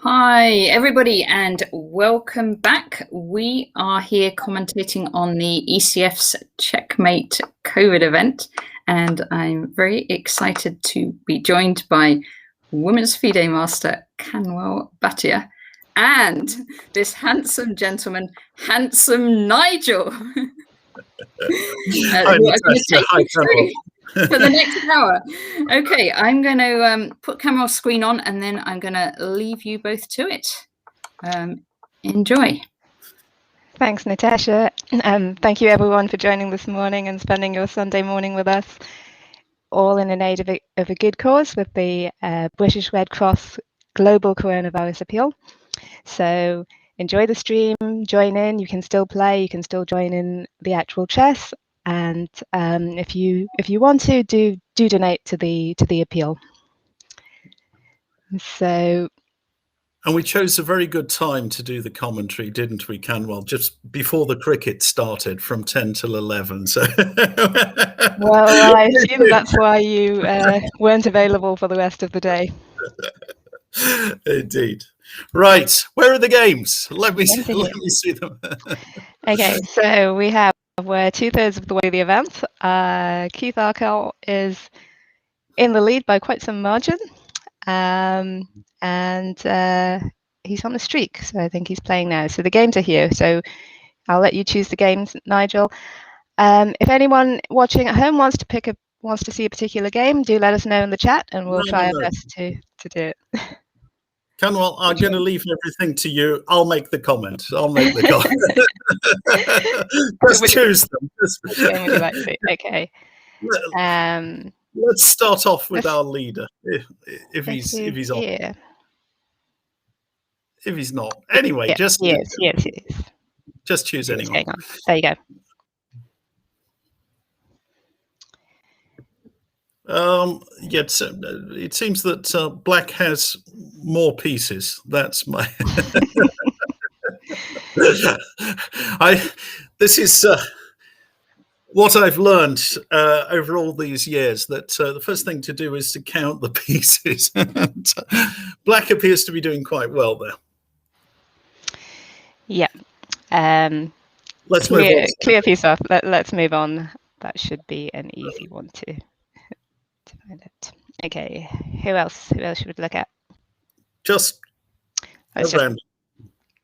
Hi, everybody, and welcome back. We are here commentating on the ECF's Checkmate Covid event, and I'm very excited to be joined by Women's FIDE Master Kanwal Bhatia and this handsome gentleman, handsome Nigel. Hi, Natasha. Hi, Kanwal. For the next hour. Okay, I'm going to put camera screen on and then I'm going to leave you both to it. Enjoy. Thanks, Natasha. Thank you, everyone, for joining this morning and spending your Sunday morning with us, all in aid of a good cause with the British Red Cross Global Coronavirus Appeal. So enjoy the stream, join in. You can still play, you can still join in the actual chess. And if you want to, do donate to the appeal. So, and we chose a very good time to do the commentary, didn't we, Kanwal? Just before the cricket started, from 10 till 11. So, well, I assume that's why you weren't available for the rest of the day. Indeed. Right, where are the games? Let me see them. Okay, so we're 2/3 of the way to the event. Keith Arkell is in the lead by quite some margin, and he's on a streak, so I think he's playing now. So the games are here, so I'll let you choose the games, Nigel. If anyone watching at home wants to see a particular game, do let us know in the chat, and we'll try our best to do it. Kanwal, I'm going to leave everything to you. I'll make the comment. Just choose them. Which game would you like to see? Okay. Let's start off with our leader. If he's on. Yeah. If he's not. Anyway, yes, he is. Just choose anyone. There you go. It seems that black has more pieces. That's my. This is what I've learned over all these years. That the first thing to do is to count the pieces. Black appears to be doing quite well there. Yeah. Let's move on. Clear piece off. Let's move on. That should be an easy one to find out. Okay, who else should we look at? Let's just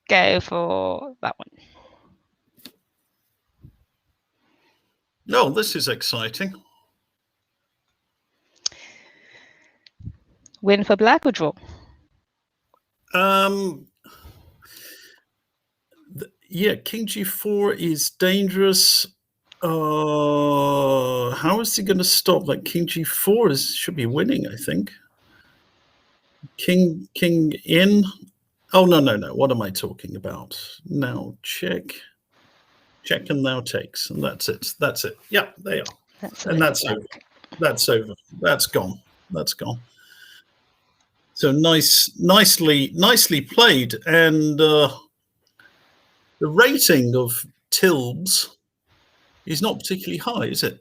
go for that one. No, this is exciting. Win for black or draw? Yeah, King G4 is dangerous. How is he going to stop that? King G4 should be winning, I think. King in. Oh, no. What am I talking about? Now check and now takes, and that's it. Yeah, they are. That's over. That's over. That's gone. So nicely played, and the rating of Tilbs is not particularly high, is it?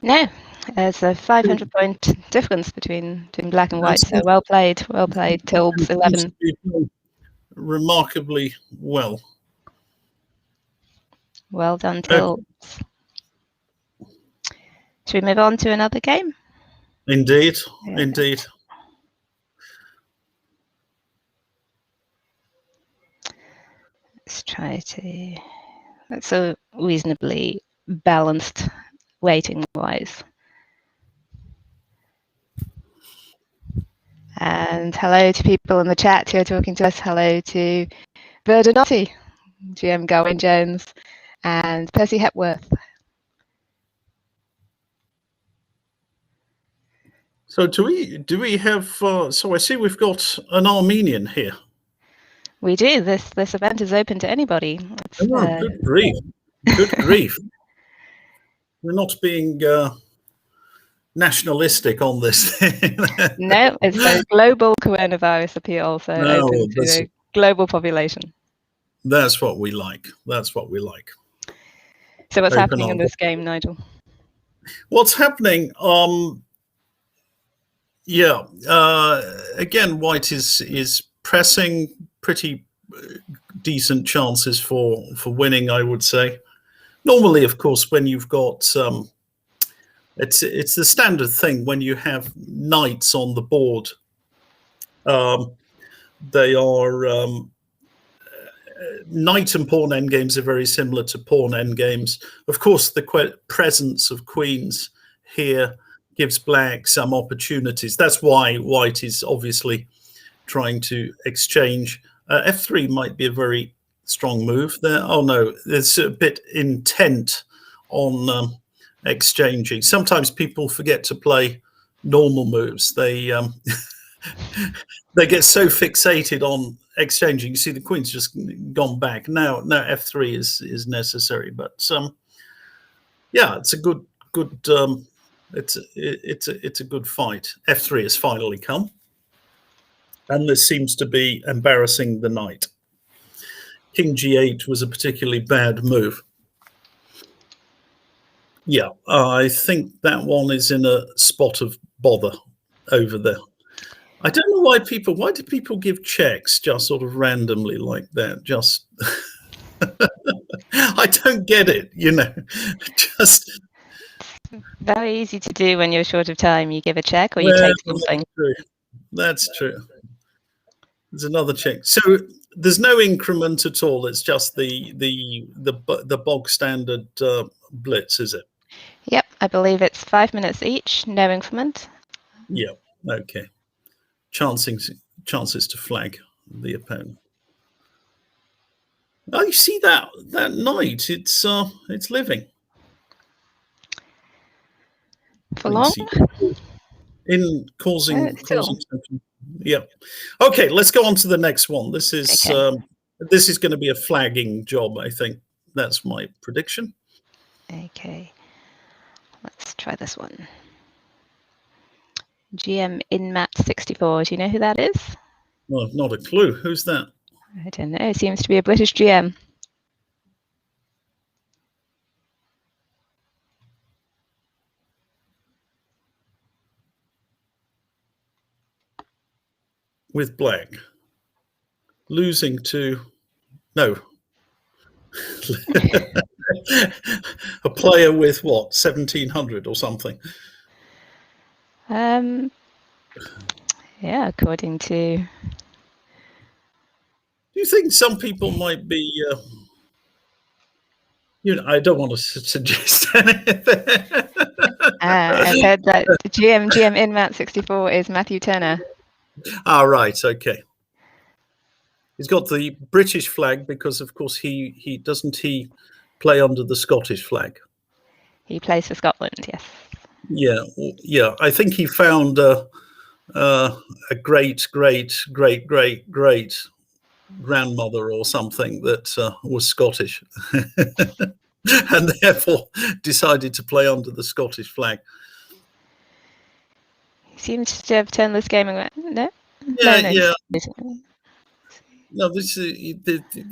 No, there's a 500-point difference between black and white. So well played, Tilbs 11. Remarkably well. Well done, Tilbs. Should we move on to another game? Indeed. Let's try to. That's a reasonably balanced rating-wise. And hello to people in the chat who are talking to us. Hello to Verdanotti, GM Garwin Jones, and Percy Hepworth. So do we have? So I see we've got an Armenian here. We do. This event is open to anybody. Good grief! Good grief! We're not being nationalistic on this thing. No, it's a global coronavirus appeal, so open to the global population. That's what we like. So what's happening in this game, Nigel? What's happening? Yeah. Again, white is pressing, pretty decent chances for winning, I would say. Normally, of course, when you've got it's the standard thing when you have knights on the board. They are knight and pawn endgames are very similar to pawn endgames. Of course, the presence of queens here gives black some opportunities. That's why white is obviously trying to exchange. F3 might be a very strong move there. Oh no, there's a bit intent on exchanging. Sometimes people forget to play normal moves. They they get so fixated on exchanging. You see, the queen's just gone back. Now F3 is necessary, but yeah, it's a good it's a good fight. F3 has finally come, and this seems to be embarrassing the knight. King G8 was a particularly bad move. Yeah, I think that one is in a spot of bother over there. I don't know why do people give checks just sort of randomly like that? Just, I don't get it, just. Very easy to do when you're short of time. You give a check or you take something. That's true. There's another check. So there's no increment at all. It's just the bog standard blitz, is it? Yep, I believe it's 5 minutes each, no increment. Yeah. Okay. Chances to flag the opponent. Oh, you see that knight? It's living. For long? In causing something. Yeah. Okay, let's go on to the next one. This is going to be a flagging job, I think. That's my prediction. Okay. Let's try this one. GM Inmat 64. Do you know who that is? Well, not a clue. Who's that? I don't know. It seems to be a British GM. With black. Losing to... No. A player with what? 1700 or something? Yeah, according to... Do you think some people might be... I don't want to suggest anything. I've heard that GM Inmat 64 is Matthew Turner. Ah, right. Okay. He's got the British flag because, of course, he play under the Scottish flag. He plays for Scotland, yes. Yeah. I think he found a great grandmother or something that was Scottish, and therefore decided to play under the Scottish flag. He seems to have turned this game around. No. Yeah. No, this is.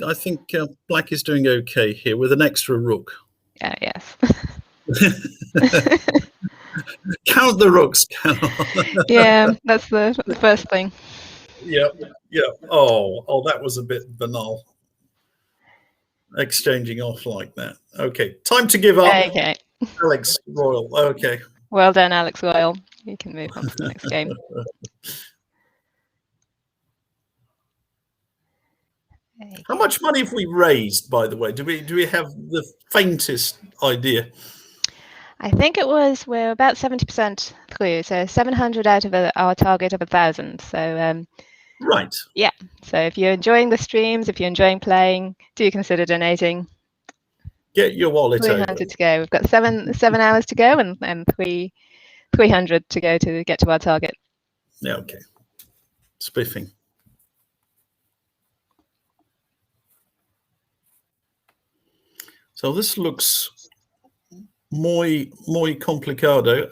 I think black is doing okay here with an extra rook. Oh, yes. Count the rooks. Yeah, that's the first thing. Yeah. Oh, that was a bit banal. Exchanging off like that. Okay, time to give up. Okay. Alex Royal. Okay. Well done, Alex Royal. You can move on to the next game. How much money have we raised, by the way? Do we have the faintest idea? I think we're about 70% through, so 700 out of our target of 1,000. So right. Yeah. So if you're enjoying the streams, if you're enjoying playing, do consider donating. Get your wallet 300 over. to go. We've got seven hours to go, and 300 to go to get to our target. Yeah. Okay. Spiffing. So this looks muy complicado.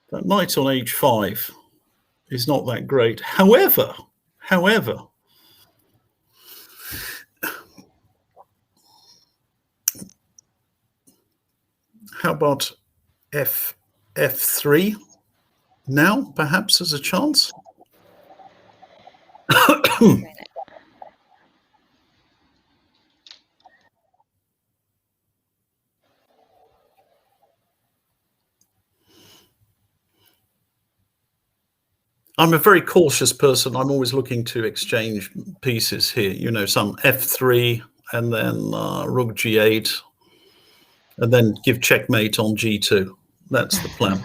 That knight on h5 is not that great. However, How about F3 now, perhaps, as a chance? I'm a very cautious person. I'm always looking to exchange pieces here. You know, some F3 and then Rook G8, and then give checkmate on G2. That's the plan.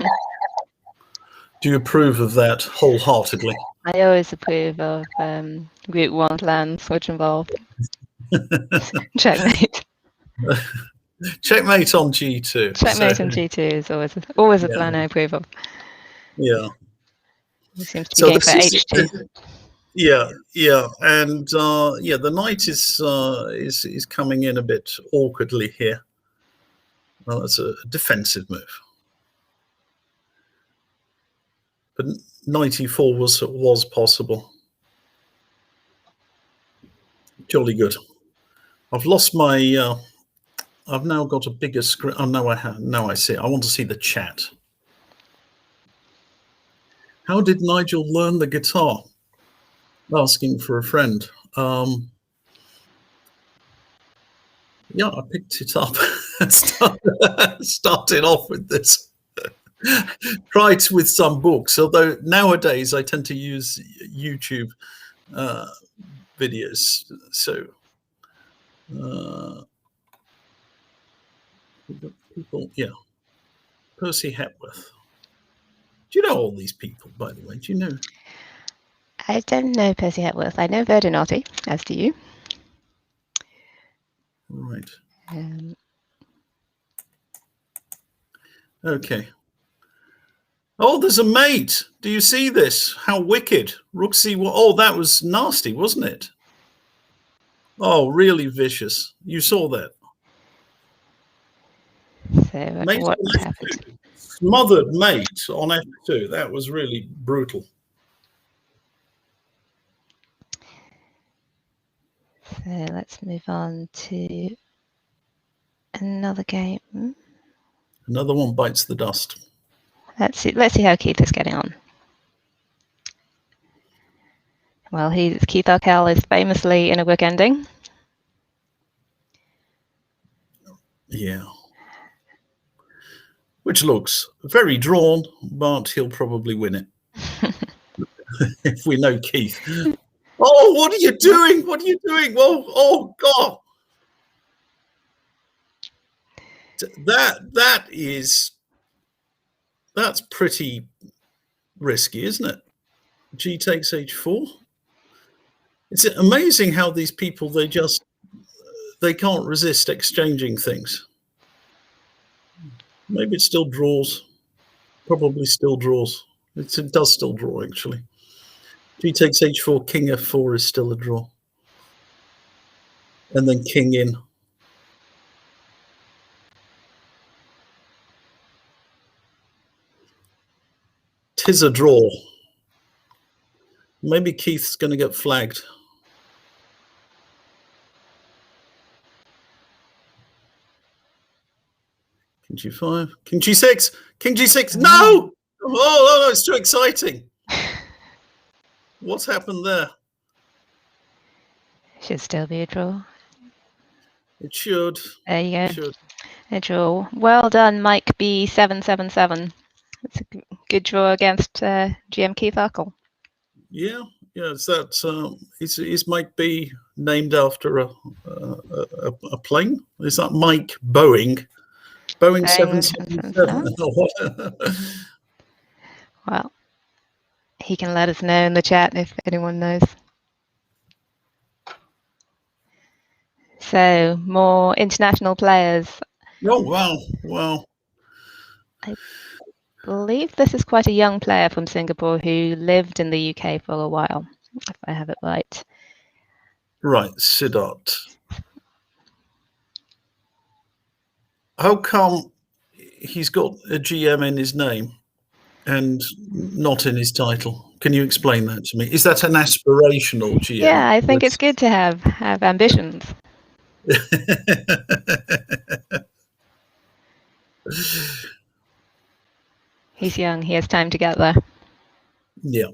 Do you approve of that wholeheartedly? I always approve of Route 1 plans which involve checkmate. Checkmate on G2. Checkmate on G2 is always a plan I approve of. Yeah. He seems to be going for H2. Yeah, and the knight is coming in a bit awkwardly here. Well, that's a defensive move, but knight e4 was possible. Jolly good. I've lost my. I've now got a bigger screen. Oh no, I have. No, I see it. I want to see the chat. How did Nigel learn the guitar? Asking for a friend. Yeah, I picked it up. Started off with this. Tried with some books, although nowadays I tend to use YouTube videos. So people, yeah. Percy Hepworth. Do you know all these people, by the way? Do you know? I don't know Percy Hepworth. I know Verdinati, as do you. Right. Okay. Oh, there's a mate. Do you see this? How wicked. Rook C1. Oh, that was nasty, wasn't it? Oh, really vicious. You saw that. So Mate what on happened? F2. Smothered mate on F2. That was really brutal. So let's move on to another game. Another one bites the dust. Let's see how Keith is getting on. Well, Keith Arkell is famously in a book ending. Yeah. Which looks very drawn, but he'll probably win it. If we know Keith. Oh, what are you doing? What are you doing? Oh God. That's pretty risky, isn't it? G takes H4. It's amazing how these people, they can't resist exchanging things. Maybe it still draws. Probably still draws. It does still draw, actually. G takes H4, King F4 is still a draw. And then King in. Tis a draw. Maybe Keith's going to get flagged. King G5, King G6, King G6. No! Oh, no, it's too exciting. What's happened there? Should still be a draw. It should. There you go. It should. A draw. Well done, Mike B777. It's a good draw against GM Keith Arkell. Yeah. It's that. Is Mike B named after a plane? Is that Mike Boeing? Boeing 777. Well, he can let us know in the chat if anyone knows. So, more international players. Oh, wow. I believe this is quite a young player from Singapore who lived in the UK for a while, if I have it right. Right, Siddharth. How come he's got a GM in his name and not in his title? Can you explain that to me? Is that an aspirational GM? Yeah, I think it's good to have ambitions. He's young. He has time to get there. Yeah.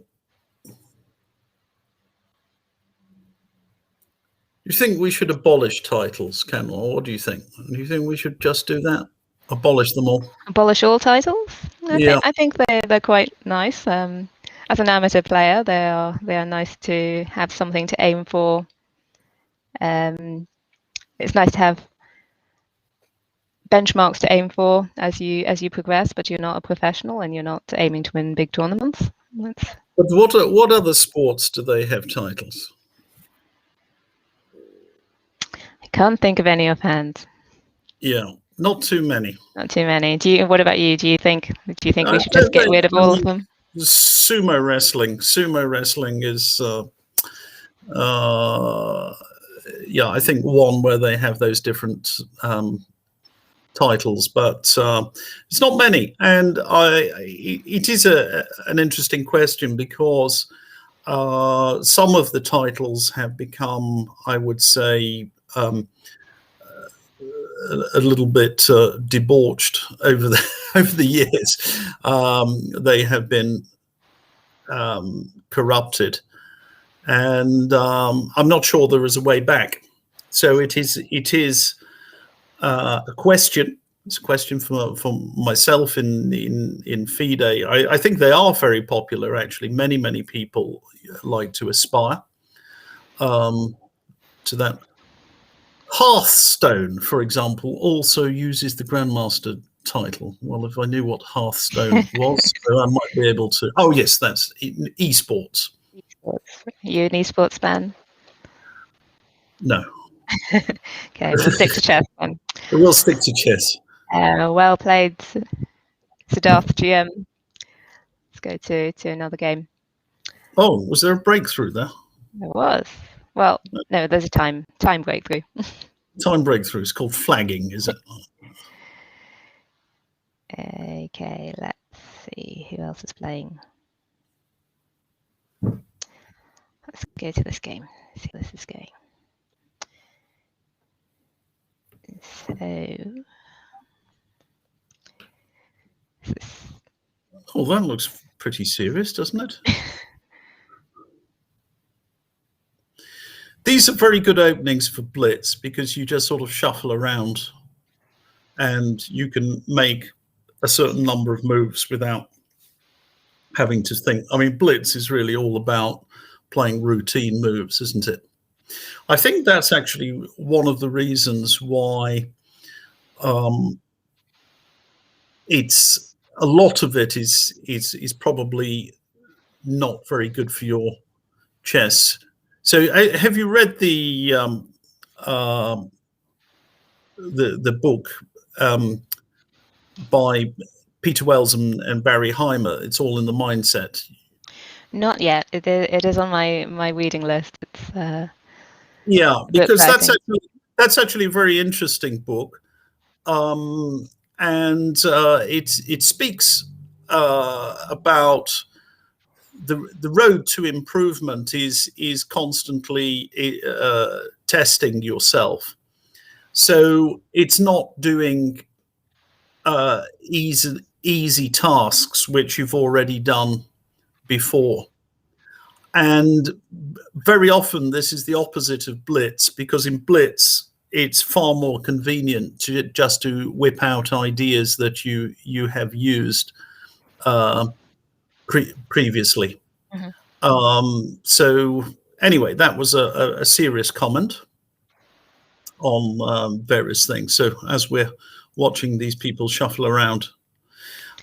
You think we should abolish titles, Kanwal? What do you think? Do you think we should just do that? Abolish them all? Abolish all titles? Yeah. I think they're quite nice. As an amateur player, they are nice to have something to aim for. It's nice to have benchmarks to aim for as you progress, but you're not a professional and you're not aiming to win big tournaments. But what other sports do they have titles? I can't think of any offhand. Yeah, not too many. Not too many. What about you? Do you think we should just get rid of all of them? Sumo wrestling. Sumo wrestling is I think one where they have those different titles, but it's not many. And it is an interesting question because some of the titles have become, I would say, a little bit debauched over the years. They have been corrupted, and I'm not sure there is a way back. So it is a question. It's a question for myself in FIDE. I think they are very popular, actually. Many people like to aspire to that. Hearthstone, for example, also uses the Grandmaster title. Well, if I knew what Hearthstone was, I might be able to. Oh, yes, that's esports. Are you an esports fan? No. Okay, we'll stick to chess then. We'll stick to chess. Well played, Siddharth GM. Let's go to another game. Oh, was there a breakthrough there? There was. Well, no, there's a time breakthrough. Time breakthrough. It's called flagging, is it? Okay, let's see who else is playing. Let's go to this game. See how this is going. Oh, that looks pretty serious, doesn't it? These are very good openings for blitz because you just sort of shuffle around and you can make a certain number of moves without having to think. I mean, blitz is really all about playing routine moves, isn't it? I think that's actually one of the reasons why it's a lot of it is probably not very good for your chess. So, have you read the book by Peter Wells and Barry Heimer? It's all in the mindset. Not yet. It is on my reading list. It's yeah, because that's actually a very interesting book, and it speaks about the road to improvement is constantly testing yourself. So it's not doing easy tasks which you've already done before. And very often this is the opposite of blitz, because in blitz it's far more convenient to whip out ideas that you have used previously. Mm-hmm. So anyway, that was a serious comment on various things. So as we're watching these people shuffle around,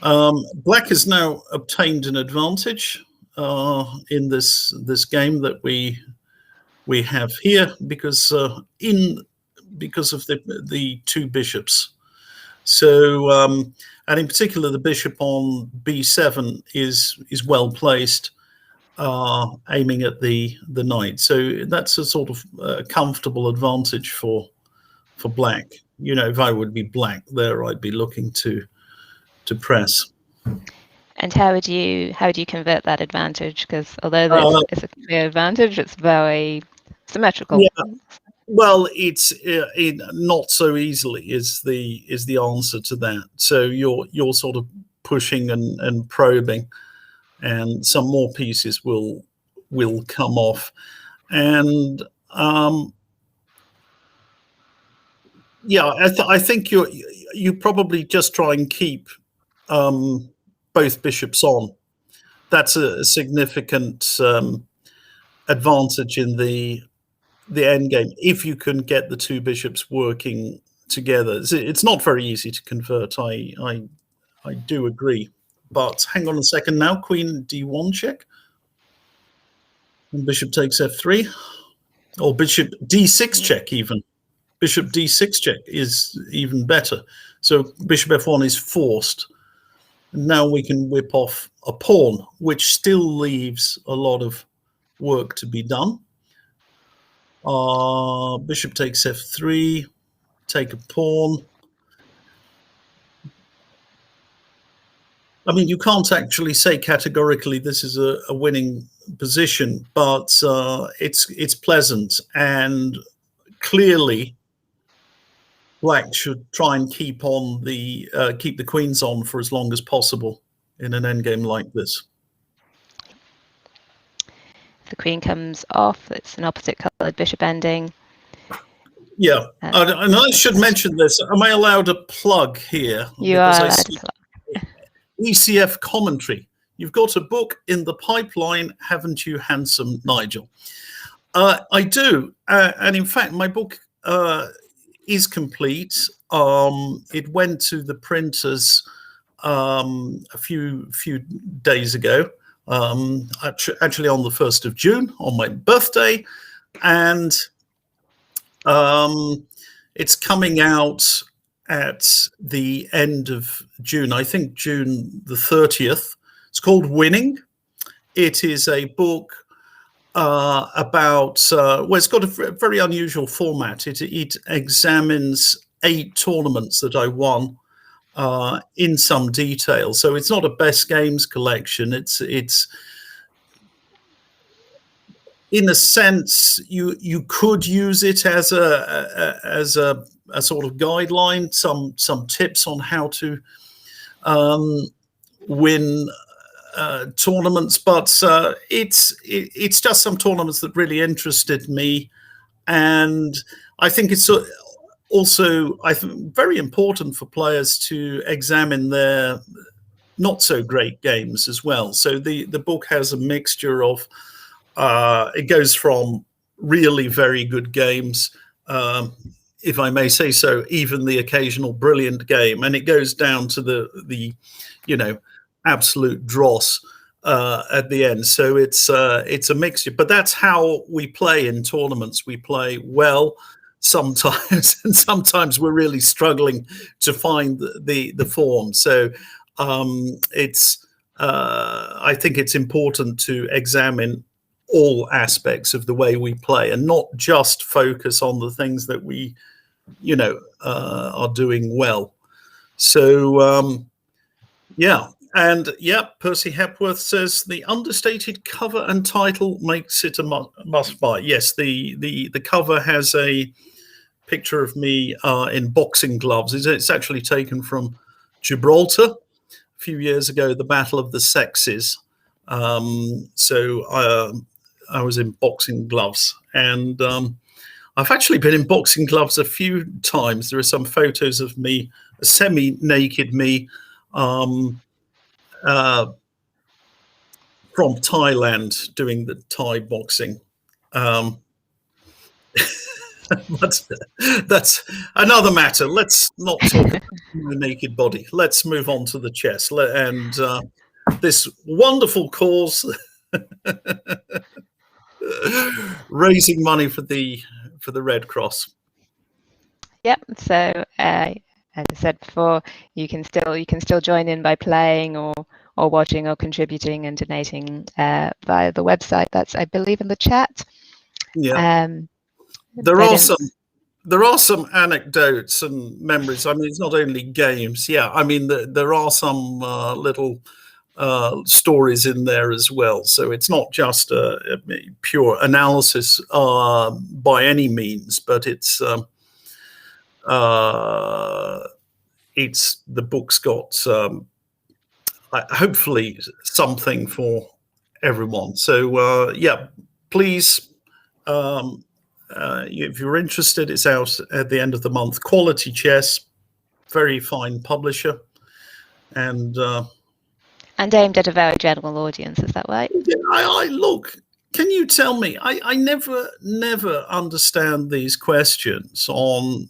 Black has now obtained an advantage in this game that we have here because of the two bishops. So and in particular, the bishop on b7 is well placed, aiming at the knight. So that's a sort of comfortable advantage for Black. You know, if I would be Black there, I'd be looking to press. And how would you convert that advantage? Because although it's a clear advantage, it's very symmetrical. Well, it's not so easily is the answer to that. So you're sort of pushing and probing, and some more pieces will come off, and yeah, I think you probably just try and keep both bishops on. That's a significant advantage in the end game if you can get the two bishops working together. It's not very easy to convert. I do agree, but hang on a second now. Queen d1 check, and bishop takes f3, or bishop d6 check even. Bishop d6 check is even better. So bishop f1 is forced. Now we can whip off a pawn, which still leaves a lot of work to be done. Bishop takes f3, take a pawn. I mean, you can't actually say categorically this is a winning position, but it's pleasant, and clearly Black should try and keep the queens on for as long as possible in an endgame like this. The queen comes off. It's an opposite coloured bishop ending. Yeah, and I should mention this. Am I allowed a plug here? You are allowed to plug. ECF Commentary. You've got a book in the pipeline, haven't you, handsome Nigel? I do, and in fact, my book is complete. It went to the printers a few days ago, actually on the 1st of June, on my birthday, and it's coming out at the end of June, I think June the 30th. It's called Winning. It is a book about, well, it's got a very unusual format. It examines 8 tournaments that I won in some detail. So it's not a best games collection. It's in a sense, you could use it as a sort of guideline, some tips on how to win tournaments, but it's just some tournaments that really interested me, and I think it's also very important for players to examine their not so great games as well. So the book has a mixture of it goes from really very good games, if I may say so, even the occasional brilliant game, and it goes down to the absolute dross at the end. So it's a mixture, but that's how we play in tournaments. We play well sometimes, and sometimes we're really struggling to find the form. So I think it's important to examine all aspects of the way we play and not just focus on the things that we are doing well. So yeah. And yeah, Percy Hepworth says the understated cover and title makes it a must buy. Yes, the cover has a picture of me in boxing gloves. It's actually taken from Gibraltar a few years ago, the Battle of the Sexes. So I was in boxing gloves, and I've actually been in boxing gloves a few times. There are some photos of me, a semi-naked me, from Thailand doing the Thai boxing. But that's another matter. Let's not talk about the naked body. Let's move on to the chess and this wonderful cause, raising money for the Red Cross. Yep. So as I said before, you can still join in by playing or watching or contributing and donating via the website. That's, I believe, in the chat. Yeah. There are some anecdotes and memories. I mean, it's not only games. Yeah, I mean, there are some little stories in there as well. So it's not just a pure analysis by any means, but it's the book's got hopefully something for everyone. So yeah, please, if you're interested, it's out at the end of the month. Quality Chess, very fine publisher, and aimed at a very general audience. Is that right? I look. Can you tell me? I never understand these questions on,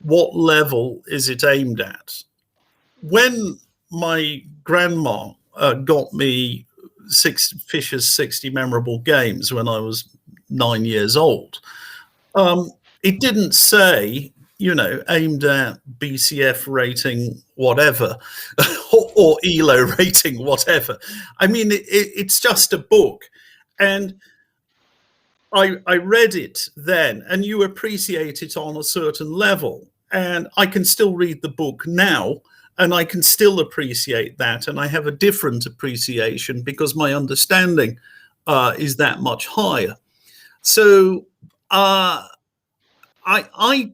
what level is it aimed at? When my grandma got me Fisher's 60 Memorable Games when I was 9 years old, it didn't say, aimed at BCF rating whatever, or ELO rating whatever. I mean, it's just a book. And I read it then, and you appreciate it on a certain level. And I can still read the book now, and I can still appreciate that. And I have a different appreciation because my understanding is that much higher. So I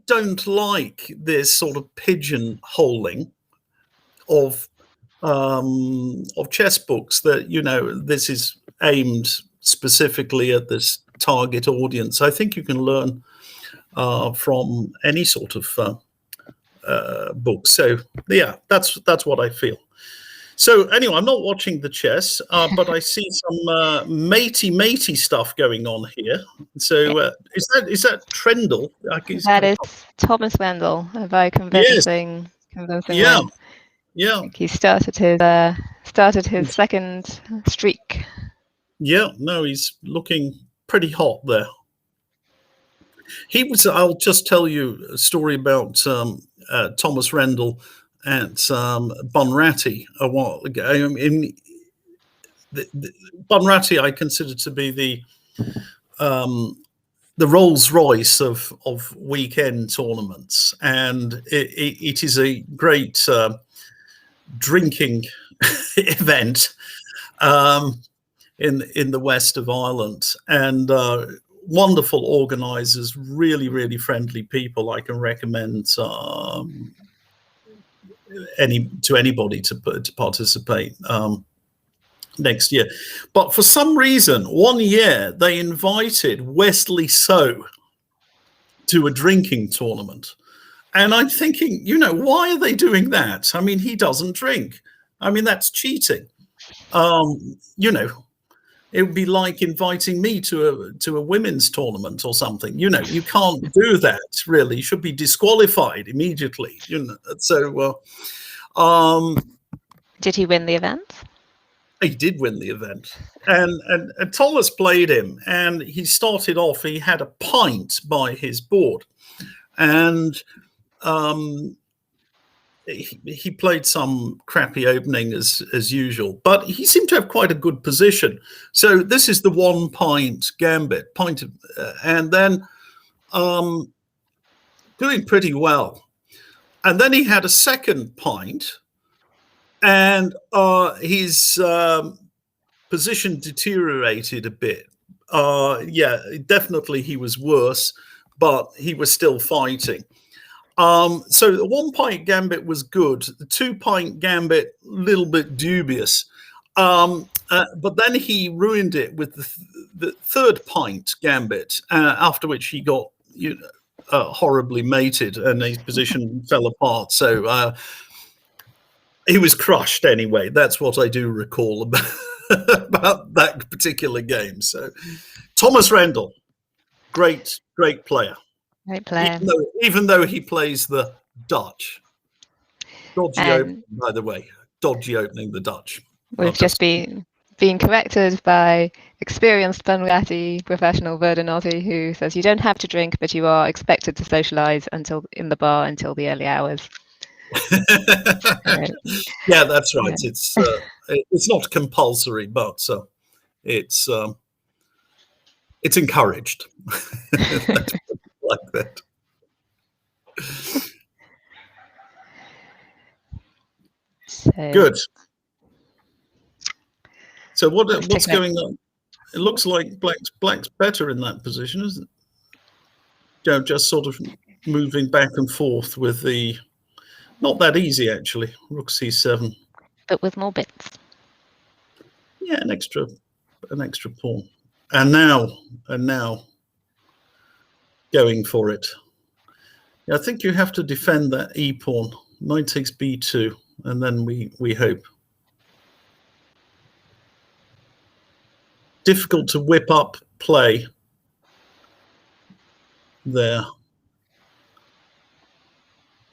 don't like this sort of pigeonholing of chess books that, this is aimed specifically at this target audience. I think you can learn from any sort of book. So yeah, that's what I feel. So anyway, I'm not watching the chess, but I see some matey stuff going on here. So is that Trendle? That is Thomas Rendell, a very convincing yeah win. Yeah, He started his second streak. Yeah, no, he's looking pretty hot there. I'll just tell you a story about Thomas Rendell at Bunratty a while ago. Bunratty I consider to be the Rolls Royce of weekend tournaments, and it is a great drinking event in the west of Ireland, and wonderful organisers, really friendly people. I can recommend to anybody to participate next year. But for some reason, one year they invited Wesley So to a drinking tournament. And I'm thinking, why are they doing that? I mean, he doesn't drink. I mean, that's cheating. It would be like inviting me to a women's tournament or something. You can't do that, really. You should be disqualified immediately. So did he win the event? He did win the event, and Thomas played him, and he started off. He had a pint by his board, and he played some crappy opening as usual, but he seemed to have quite a good position. So this is the 1 pint gambit, and then doing pretty well. And then he had a second pint, and his position deteriorated a bit. Yeah, definitely he was worse, but he was still fighting. So the 1 pint gambit was good. The 2 pint gambit, a little bit dubious. But then he ruined it with the 3rd pint gambit, after which he got horribly mated and his position fell apart. So he was crushed anyway. That's what I do recall about that particular game. So Thomas Rendell, great player. Great player. Even though he plays the Dutch. Dodgy opening, by the way. Dodgy opening, the Dutch. We've just been corrected by experienced Bunratty professional Verdanotti, who says you don't have to drink, but you are expected to socialise in the bar until the early hours. Yeah, that's right. Yeah. It's not compulsory, but it's encouraged. Like that. So, good. So what's going on? It looks like black's better in that position, isn't it? Just sort of moving back and forth with the, not that easy actually. Rook c7, but with more bits. Yeah, an extra pawn, and now going for it. Yeah, I think you have to defend that e pawn. Knight takes b2, and then we hope. Difficult to whip up play there.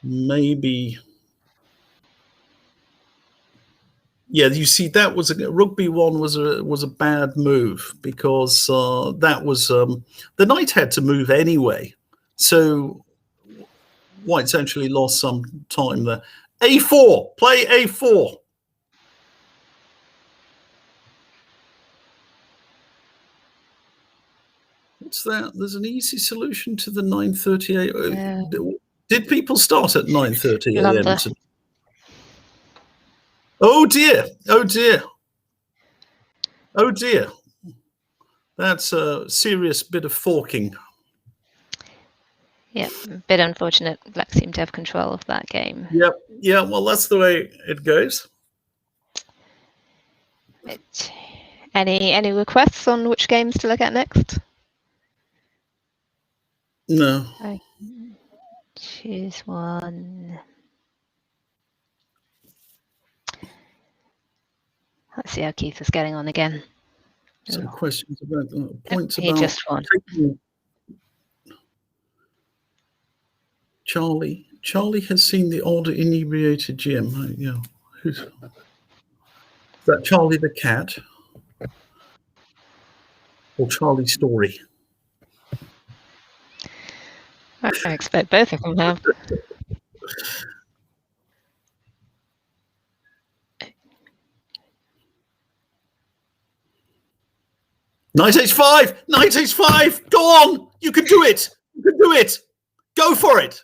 Maybe. Yeah, you see, that was rook b1 was a bad move, because that was the knight had to move anyway. So White's actually lost some time there. a4, play a4. What's that? There's an easy solution to the 9:38. Yeah. Did people start at 9:30 a.m.? London. Oh dear! Oh dear! Oh dear! That's a serious bit of forking. Yeah, a bit unfortunate. Black seem to have control of that game. Yep. Yeah. Well, that's the way it goes. But any requests on which games to look at next? No. I choose one. Let's see how Keith is getting on again. Some questions about points He about just won. Charlie. Charlie has seen the odd inebriated Jim. Yeah. Who's is that? Charlie the cat, or Charlie Story? I expect both of them have. Knight h5! Knight h5! Go on! You can do it! You can do it! Go for it!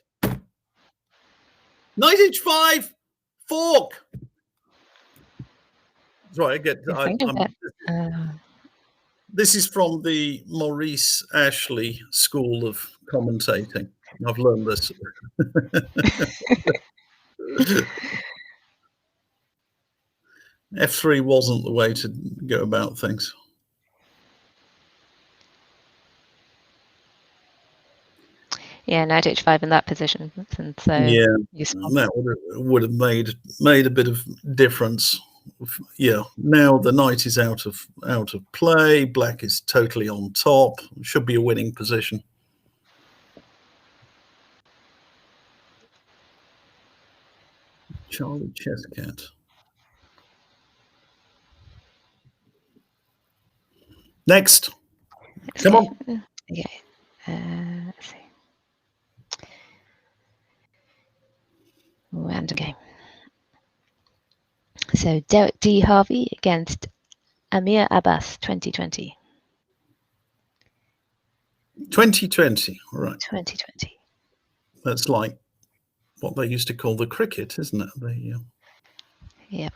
Knight h5! Fork! That's right, this is from the Maurice Ashley School of Commentating. I've learned this. F3 wasn't the way to go about things. Yeah, knight h5 in that position, and so yeah, that would have made a bit of difference. Yeah, now the knight is out of play. Black is totally on top. Should be a winning position. Charlie Chesscat. Next. Come on. Okay. Let's see. Random game. So Derek D. Harvey against Amir Abbas, 2020. 2020, right. 2020. That's like what they used to call the cricket, isn't it? Yeah.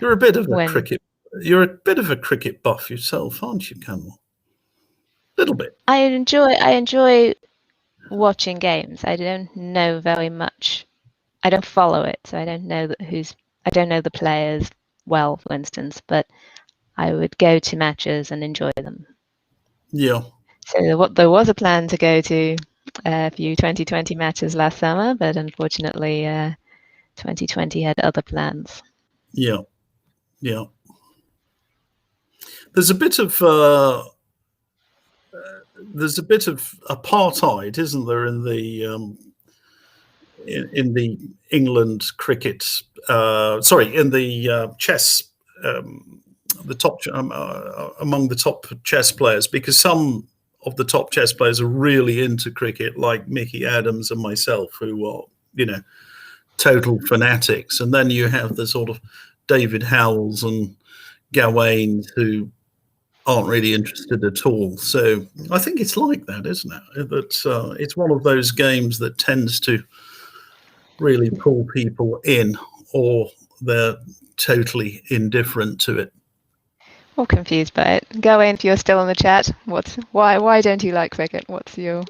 You're a bit of a cricket. You're a bit of a cricket buff yourself, aren't you, Kanwal? A little bit. I enjoy watching games. I don't know very much. I don't follow it, so I don't know I don't know the players well, for instance, but I would go to matches and enjoy them. Yeah. So there was a plan to go to a few 2020 matches last summer, but unfortunately 2020 had other plans. Yeah. Yeah. There's a bit of apartheid, isn't there, in the England cricket? In the chess, the top among the top chess players, because some of the top chess players are really into cricket, like Mickey Adams and myself, who are total fanatics, and then you have the sort of David Howells and Gawain who aren't really interested at all. So I think it's like that, isn't it? That it's one of those games that tends to really pull people in, or they're totally indifferent to it. Or confused by it. Gawain, if you're still in the chat, why don't you like cricket? What's your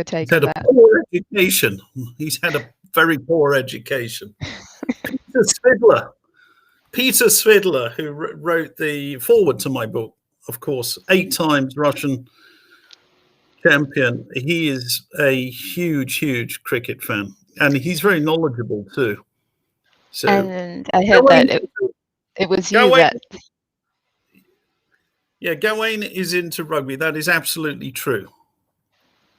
take on that? Poor education. He's had a very poor education. Peter Svidler, who wrote the foreword to my book, of course, 8 times Russian champion. He is a huge cricket fan, and he's very knowledgeable too. So, and I heard that it was you that. Yeah, Gawain is into rugby. That is absolutely true.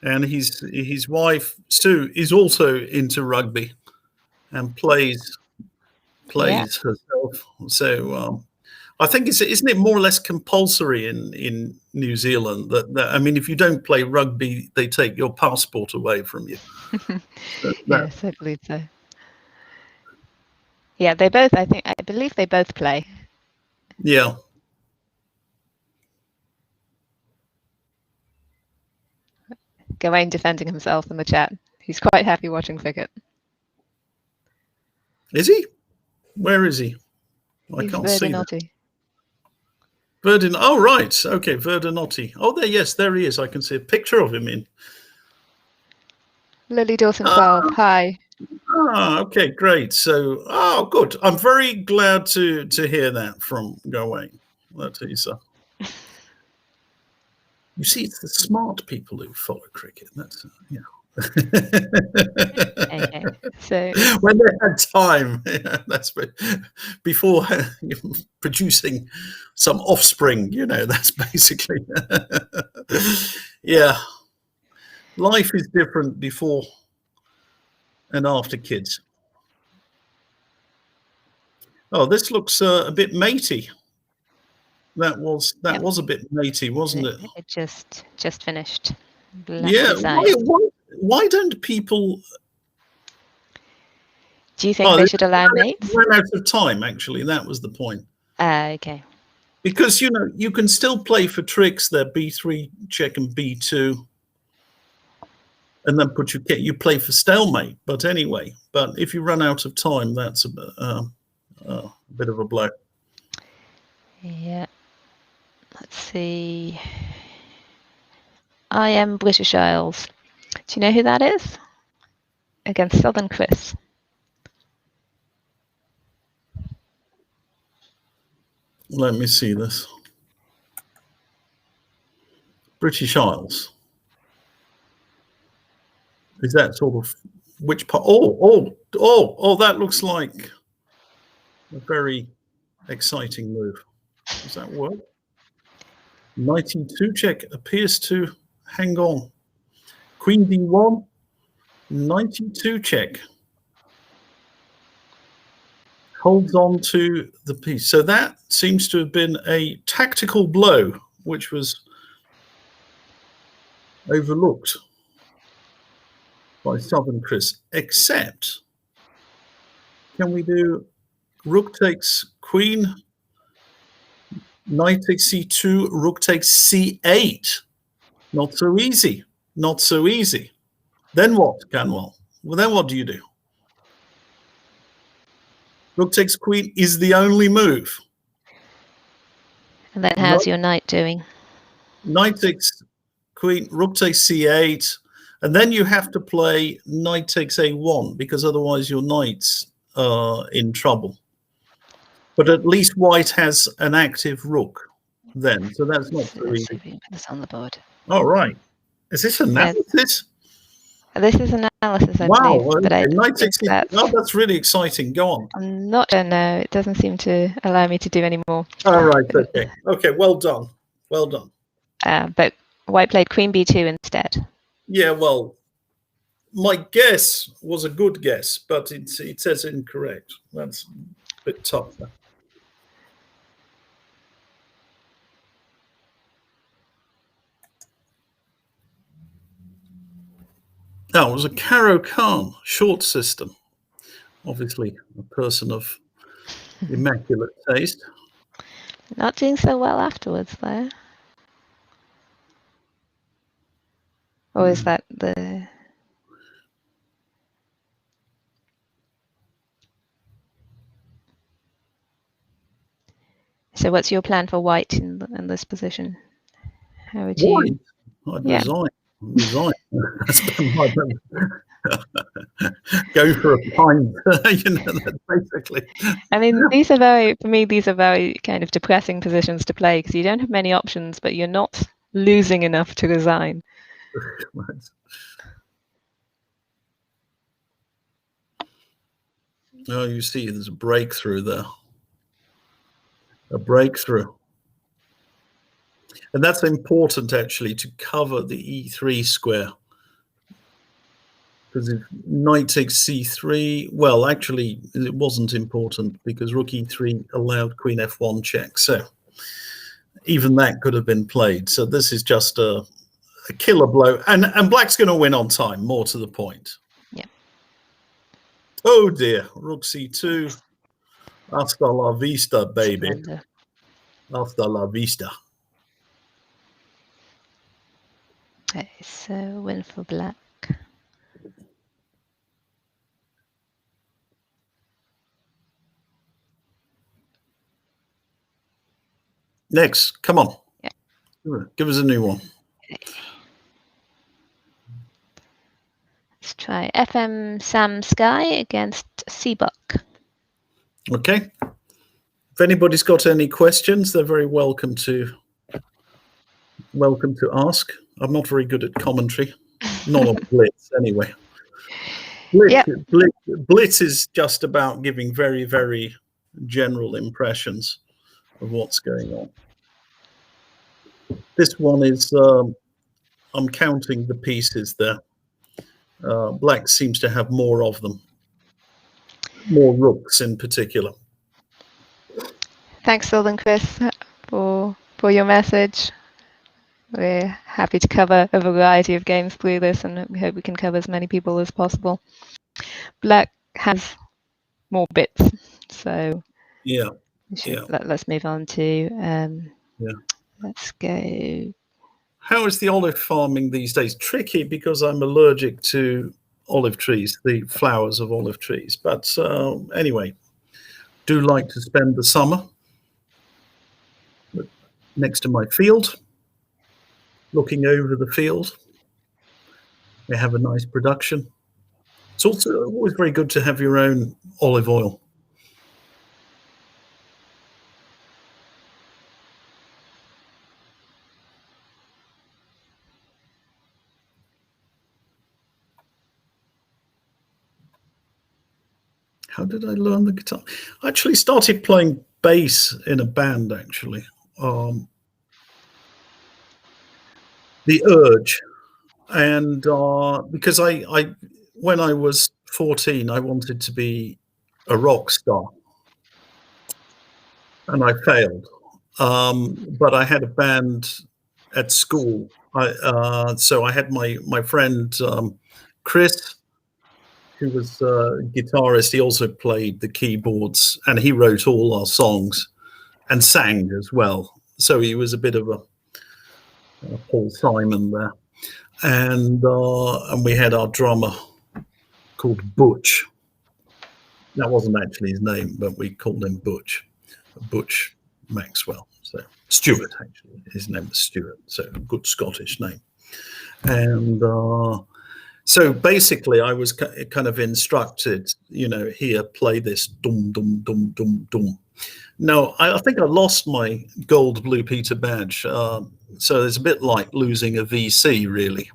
And his wife Sue is also into rugby and plays herself. So I think isn't it more or less compulsory in New Zealand that I mean, if you don't play rugby, they take your passport away from you. Yes, I believe so. Yeah, they both. I believe they both play. Yeah. Gawain defending himself in the chat. He's quite happy watching cricket. Is he? Where is he? I can't see that. Verdin. Oh, right. Okay, Verdinotti. Oh, there he is. I can see a picture of him in. Lily Dawson 12. Hi. Okay, great. So, good. I'm very glad to hear that from Gawain. That is. You see, it's the smart people who follow cricket. That's Okay. So when they had time, that's before producing some offspring. That's basically. Yeah, life is different before and after kids. Oh, this looks a bit matey. That was a bit matey, wasn't it? It just finished. Yeah. Why don't people? Do you think they should allow mates? Ran out of time. Actually, that was the point. Okay. Because you can still play for tricks. They're B3 check and B2, and then you play for stalemate. But anyway, if you run out of time, that's a bit of a blow. Yeah. Let's see. I am British Isles. Do you know who that is? Against Southern Chris. Let me see this. British Isles. Is that sort of which part? Oh, that looks like a very exciting move. Does that work? Knight E2 check appears to hang on. Queen D1, Knight E2 check. Holds on to the piece. So that seems to have been a tactical blow, which was overlooked by Southern Chris. Except, can we do rook takes queen, knight takes c2, rook takes c8? Not so easy. Not so easy. Then what, Kanwal? Well, then what do you do? Rook takes queen is the only move. And then how's your knight doing? Knight takes queen, rook takes c8, and then you have to play knight takes a1 because otherwise your knight's in trouble. But at least white has an active rook then, so that's not so easy. Put this on the board. All right. Is this analysis? This is analysis, I believe. Wow. But Knight takes that's really exciting. Go on. I'm not sure. No, it doesn't seem to allow me to do any more. All right. Okay. Okay. Well done. Well done. But white played queen b2 instead. Yeah. Well, my guess was a good guess, but it says incorrect. That's a bit tougher. That was a Caro Khan short system. Obviously, a person of immaculate taste. Not doing so well afterwards, though. Or is that the... So what's your plan for white in this position? How would White? you? I'd Yeah. resign. Go for a pint. That's basically. I mean, for me, these are very kind of depressing positions to play because you don't have many options, but you're not losing enough to resign. Right. Oh, you see, there's a breakthrough there. A breakthrough. And that's important, actually, to cover the e3 square. Because if knight takes c3, well, actually, it wasn't important because rook e3 allowed queen f1 check. So even that could have been played. So this is just a killer blow. And black's going to win on time, more to the point. Yeah. Oh, dear. Rook c2. Hasta la vista, baby. Surrender. Hasta la vista. Okay, so win for black. Next, come on. Yeah. Give us a new one. Okay. Let's try FM Sam Sky against Seabuck. Okay. If anybody's got any questions, they're very welcome to ask. I'm not very good at commentary, not on blitz anyway. Blitz is just about giving very, very general impressions of what's going on. This one is, I'm counting the pieces there. Black seems to have more of them, more rooks in particular. Thanks, Phil and Chris, for your message. We're happy to cover a variety of games through this, and we hope we can cover as many people as possible. Black has more bits, so yeah. Let's move on to. Let's go. How is the olive farming these days? Tricky because I'm allergic to olive trees, the flowers of olive trees. But anyway, do like to spend the summer next to my field, looking over the field. We have a nice production. It's also always very good to have your own olive oil. How did I learn the guitar? I actually started playing bass in a band, actually. The Urge. And because I when I was 14, I wanted to be a rock star. And I failed. But I had a band at school. So I had my friend Chris, who was a guitarist. He also played the keyboards, and he wrote all our songs and sang as well. So he was a bit of a Paul Simon there. And we had our drummer called Butch. That wasn't actually his name, but we called him Butch Maxwell. So Stuart, actually, his name was Stuart. So a good Scottish name. And so basically, I was kind of instructed, here, play this dum dum dum dum dum. Now, I think I lost my gold Blue Peter badge. So it's a bit like losing a VC, really.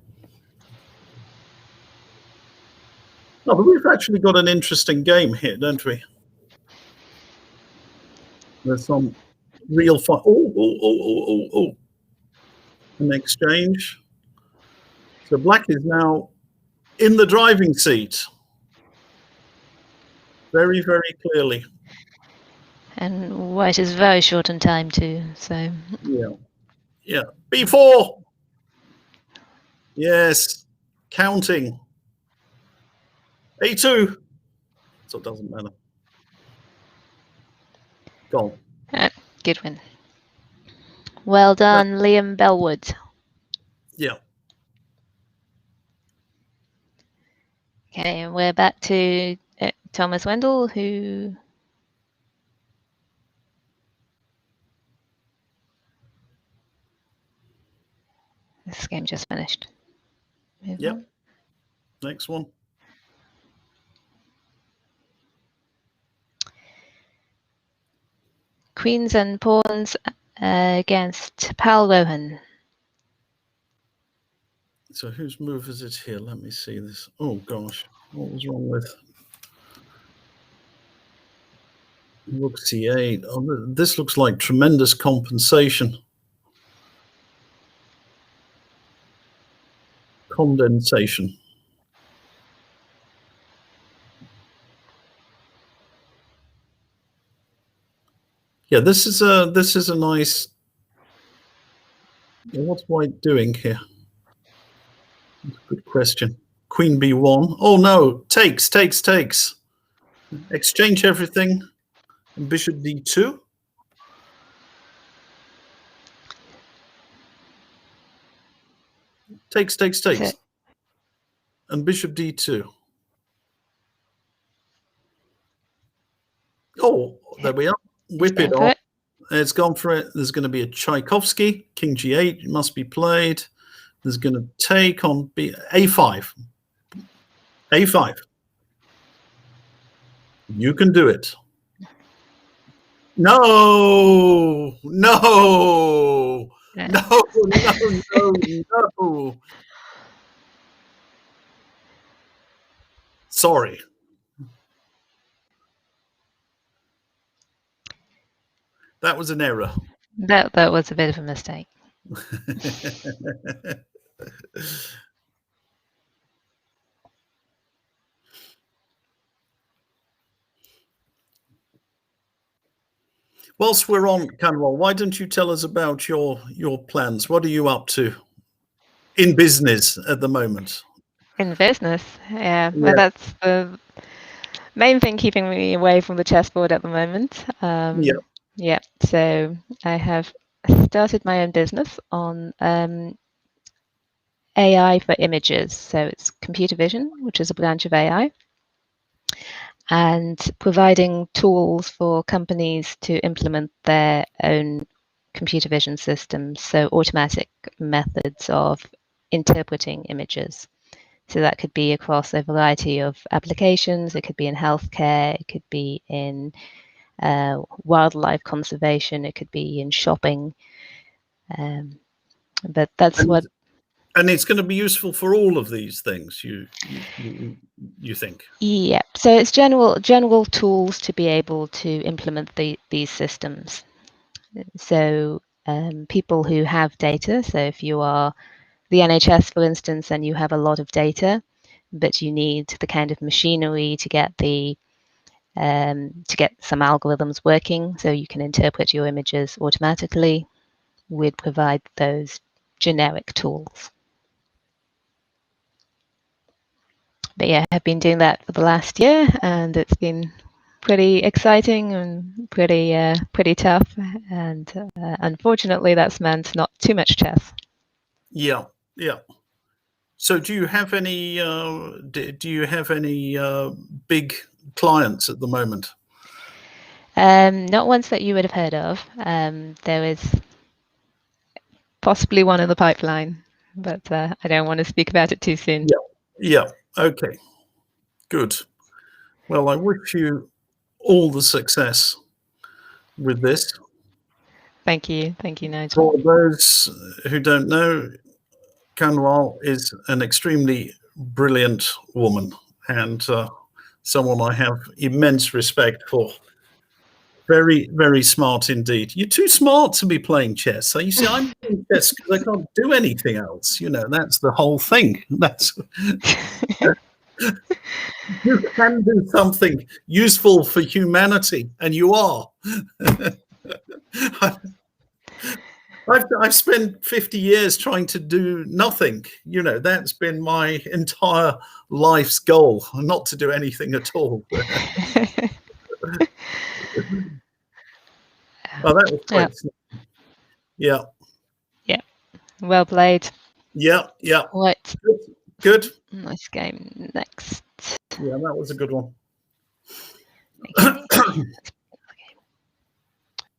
No, but we've actually got an interesting game here, don't we? There's some real fun. Oh. An exchange. So black is now in the driving seat. Very, very clearly. And white is very short on time too, so. Yeah. B4. Yes. Counting. A2. So it doesn't matter. Go on. Good win. Well done, Liam Bellwood. Yeah. Okay, and we're back to Thomas Wendell, who This game just finished. Yep. Next one. Queens and pawns against Pal Rohan. So whose move is it here? Let me see this. Oh gosh, what was wrong with Rook C8? Oh, this looks like tremendous compensation. Condensation. Yeah, this is a nice. What's White doing here? Good question. Queen B1. Oh no, takes. Exchange everything. And Bishop D2. Takes. And Bishop D2. Oh, there we are. Whip it off. It's gone for it. There's going to be a Tchaikovsky. King G8 must be played. There's going to take on A5. A5. You can do it. No. Sorry. That was an error. That was a bit of a mistake. Whilst we're on, Kanwal, why don't you tell us about your plans? What are you up to in business at the moment? In business, yeah. Well, that's the main thing keeping me away from the chessboard at the moment. Yeah. So I have started my own business on AI for images. So it's computer vision, which is a branch of AI, and providing tools for companies to implement their own computer vision systems. So automatic methods of interpreting images. So that could be across a variety of applications. It could be in healthcare. It could be in wildlife conservation. It could be in shopping. But that's what. And it's going to be useful for all of these things. You think? Yeah. So it's general tools to be able to implement these systems. So people who have data. So if you are the NHS, for instance, and you have a lot of data, but you need the kind of machinery to get some algorithms working, so you can interpret your images automatically, we'd provide those generic tools. But yeah, I've been doing that for the last year, and it's been pretty exciting and pretty tough. And unfortunately, that's meant not too much chess. Yeah. So, do you have any big clients at the moment? Not ones that you would have heard of. There is possibly one in the pipeline, but I don't want to speak about it too soon. Yeah. Okay. Good. Well, I wish you all the success with this. Thank you, Nigel. For those who don't know, Kanwal is an extremely brilliant woman and someone I have immense respect for. Very, very smart indeed. You're too smart to be playing chess. So you see, I'm playing chess because I can't do anything else. That's the whole thing. You can do something useful for humanity, and you are. I've spent 50 years trying to do nothing. That's been my entire life's goal, not to do anything at all. Oh, that was great. Yeah. Well played. Yeah. What? Good. Nice game. Next. Yeah, that was a good one.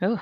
Oh.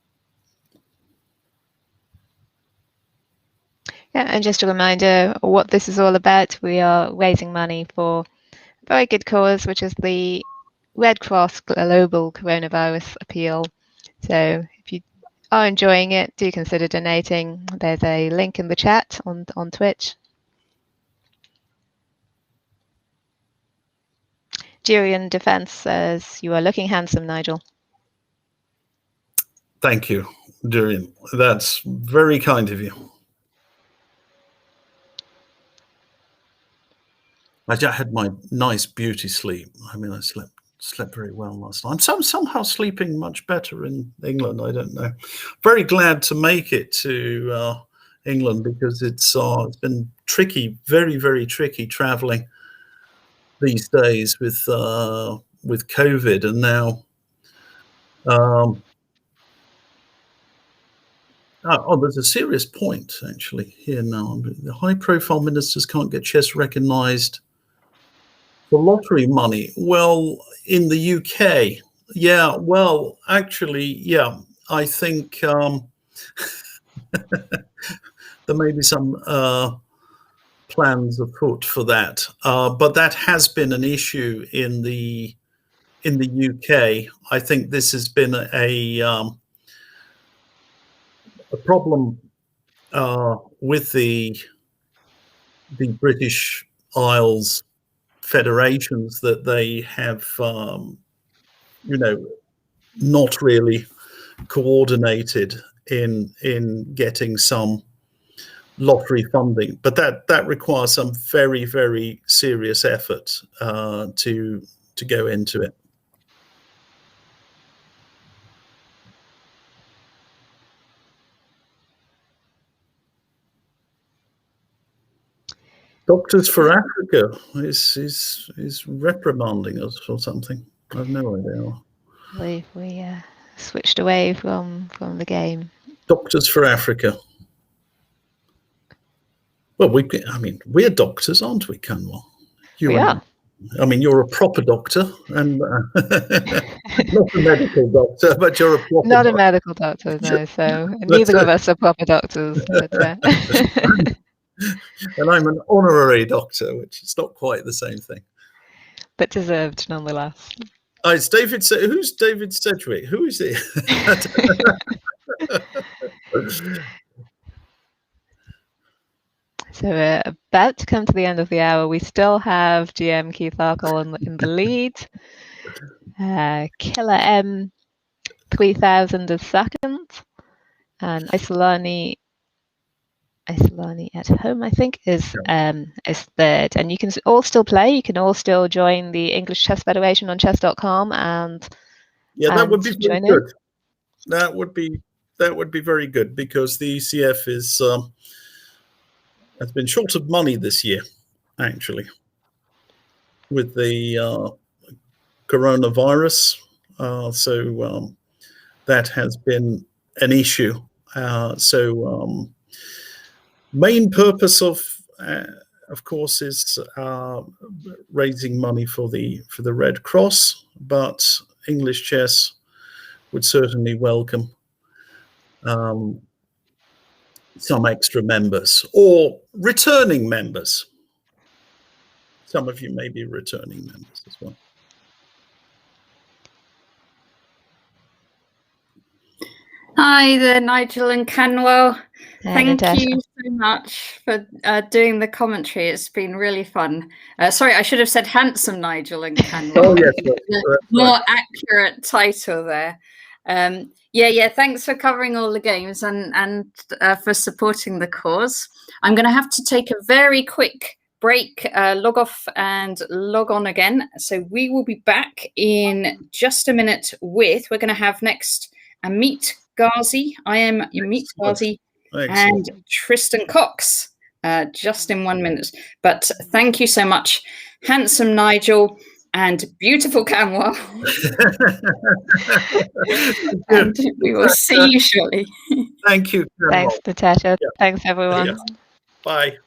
Yeah, and just a reminder what this is all about. We are raising money for a very good cause, which is the Red Cross Global Coronavirus Appeal. So if you are enjoying it, do consider donating. There's a link in the chat on Twitch. Julian Defense says, "You are looking handsome, Nigel." Thank you, Durian. That's very kind of you. I just had my nice beauty sleep. I mean, I slept very well last night. I'm somehow sleeping much better in England. I don't know. Very glad to make it to England, because it's been tricky, very, very tricky traveling these days with COVID, and now there's a serious point actually here now. The high-profile ministers can't get chess recognised for lottery money. Well, in the UK, yeah. Well, actually, yeah. I think there may be some plans afoot for that, but that has been an issue in the UK. I think this has been a problem with the British Isles federations, that they have, not really coordinated in getting some lottery funding. But that requires some very, very serious effort to go into it. Doctors for Africa is reprimanding us for something. I have no idea. We switched away from the game. Doctors for Africa. Well, we're doctors, aren't we, Kanwal? We are. I mean, you're a proper doctor, and not a medical doctor, but you're a proper not doctor. A medical doctor, no. So neither of us are proper doctors. But, and I'm an honorary doctor, which is not quite the same thing. But deserved nonetheless. It's David. Who's David Sedgwick? Who is he? So we're about to come to the end of the hour. We still have GM Keith Arkle in the lead. Killer M 3000 is second, and Isolani at home, I think, is third. And you can all still play. You can all still join the English Chess Federation on chess.com and that would be very good. That would be very good, because the ECF has been short of money this year, actually, with the coronavirus. So that has been an issue. Main purpose of course, is raising money for the Red Cross, but English Chess would certainly welcome some extra members or returning members. Some of you may be returning members as well. Hi there, Nigel and Kanwal. Thank Natasha. you so much for doing the commentary. It's been really fun. Sorry, I should have said handsome Nigel and Kanwal. Oh, yes. More accurate title there. Yeah, thanks for covering all the games and for supporting the cause. I'm going to have to take a very quick break, log off and log on again. So we will be back in just a minute we're going to have next Amit Ghazi. I am Amit Ghazi. And Tristan Cox, just in 1 minute. But thank you so much, handsome Nigel and beautiful Kanwal. And we will see you shortly. Thank you. Thanks, Natasha. Yeah. Thanks, everyone. Yeah. Bye.